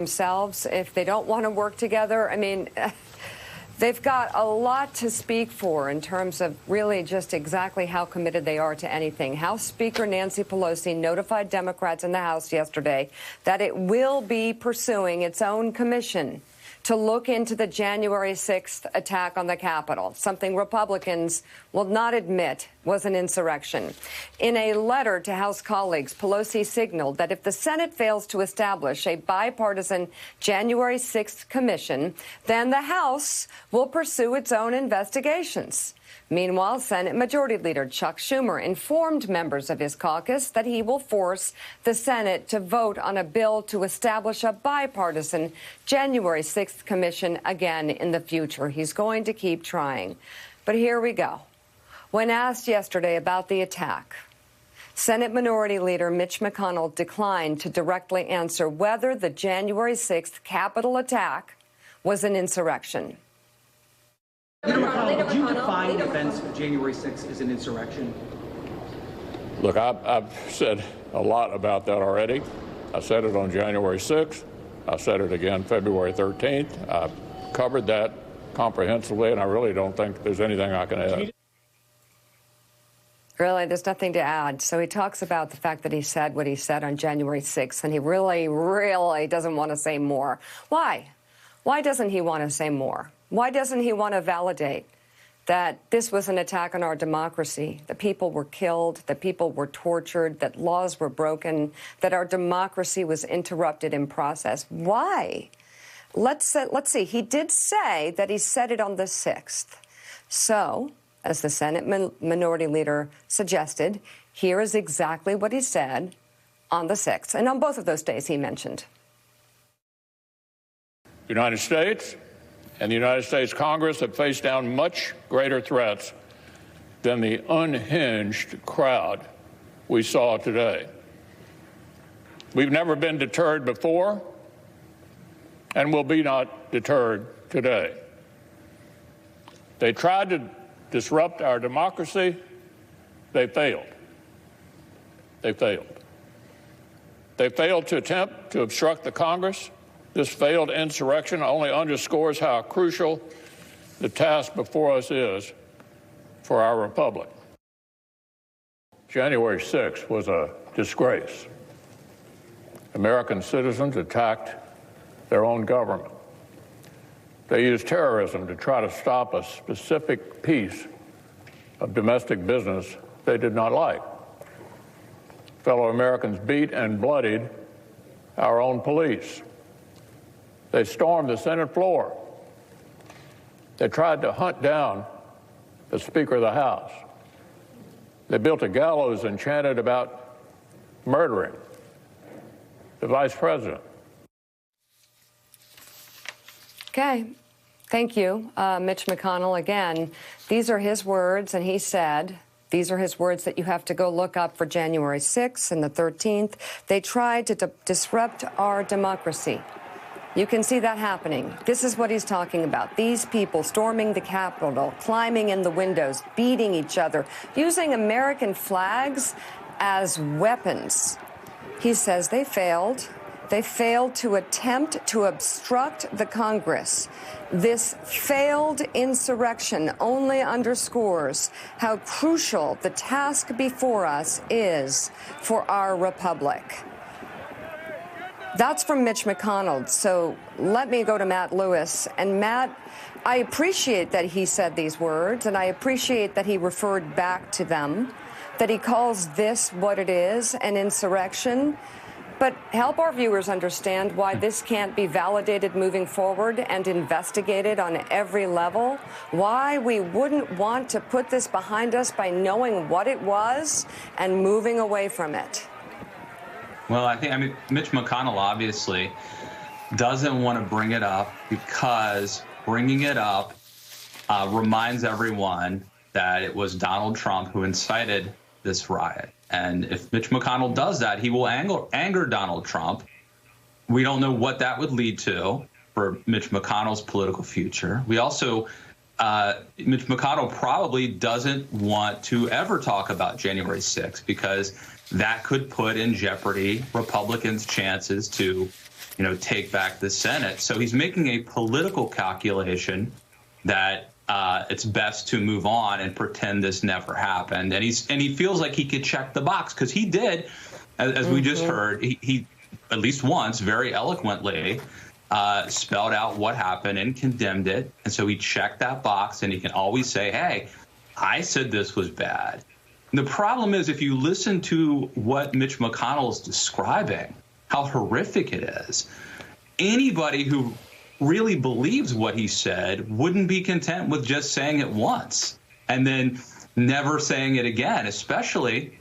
themselves if they don't want to work together. I mean, they've got a lot to speak for in terms of really just exactly how committed they are to anything. House Speaker Nancy Pelosi notified Democrats in the House yesterday that it will be pursuing its own commission to look into the January 6th attack on the Capitol, something Republicans will not admit was an insurrection. In a letter to House colleagues, Pelosi signaled that if the Senate fails to establish a bipartisan January 6th commission, then the House will pursue its own investigations. Meanwhile, Senate Majority Leader Chuck Schumer informed members of his caucus that he will force the Senate to vote on a bill to establish a bipartisan January 6th commission again in the future. He's going to keep trying. But here we go. When asked yesterday about the attack, Senate Minority Leader Mitch McConnell declined to directly answer whether the January 6th Capitol attack was an insurrection. Leader McConnell, would you define the events of January 6th as an insurrection? Look, I've said a lot about that already. I said it on January 6th. I said it again February 13th. I've covered that comprehensively, and I really don't think there's anything I can add. Really, there's nothing to add. So he talks about the fact that he said what he said on January 6th, and he really, really doesn't want to say more. Why? Why doesn't he want to say more? Why doesn't he want to validate that this was an attack on our democracy, that people were killed, that people were tortured, that laws were broken, that our democracy was interrupted in process? Why? Let's see. He did say that he said it on the 6th. So, as the Senate Minority Leader suggested, here is exactly what he said on the 6th. And on both of those days he mentioned. The United States and the United States Congress have faced down much greater threats than the unhinged crowd we saw today. We've never been deterred before and will be not deterred today. They tried to disrupt our democracy. They failed. They failed. They failed to attempt to obstruct the Congress. This failed insurrection only underscores how crucial the task before us is for our republic. January 6th was a disgrace. American citizens attacked their own government. They used terrorism to try to stop a specific piece of domestic business they did not like. Fellow Americans beat and bloodied our own police. They stormed the Senate floor. They tried to hunt down the Speaker of the House. They built a gallows and chanted about murdering the Vice President. Okay. Thank you, Mitch McConnell. Again, these are his words, and he said, these are his words that you have to go look up for January 6th and the 13th. They tried to disrupt our democracy. You can see that happening. This is what he's talking about. These people storming the Capitol, climbing in the windows, beating each other, using American flags as weapons. He says they failed. They failed to attempt to obstruct the Congress. This failed insurrection only underscores how crucial the task before us is for our republic. That's from Mitch McConnell. So let me go to Matt Lewis. And Matt, I appreciate that he said these words, and I appreciate that he referred back to them, that he calls this what it is, an insurrection. But help our viewers understand why this can't be validated moving forward and investigated on every level, why we wouldn't want to put this behind us by knowing what it was and moving away from it. Well, I mean, Mitch McConnell obviously doesn't want to bring it up because bringing it up reminds everyone that it was Donald Trump who incited this riot. And if Mitch McConnell does that, he will anger Donald Trump. We don't know what that would lead to for Mitch McConnell's political future. We also, Mitch McConnell probably doesn't want to ever talk about January 6th because that could put in jeopardy Republicans' chances to take back the Senate. So he's making a political calculation that it's best to move on and pretend this never happened. And he feels like he could check the box, because he did, as we just heard, he at least once very eloquently spelled out what happened and condemned it. And so he checked that box, and he can always say, hey, I said this was bad. And the problem is, if you listen to what Mitch McConnell is describing, how horrific it is, anybody who really believes what he said wouldn't be content with just saying it once and then never saying it again, especially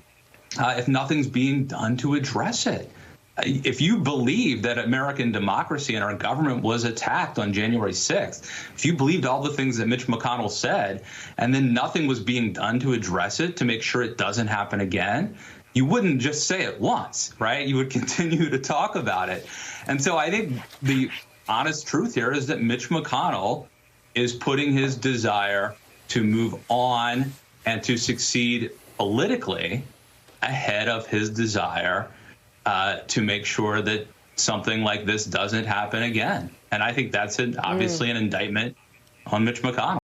if nothing's being done to address it. If you believe that American democracy and our government was attacked on January 6th, if you believed all the things that Mitch McConnell said, and then nothing was being done to address it, to make sure it doesn't happen again, you wouldn't just say it once, right? You would continue to talk about it. And so I think the honest truth here is that Mitch McConnell is putting his desire to move on and to succeed politically ahead of his desire to make sure that something like this doesn't happen again. And I think that's obviously an indictment on Mitch McConnell.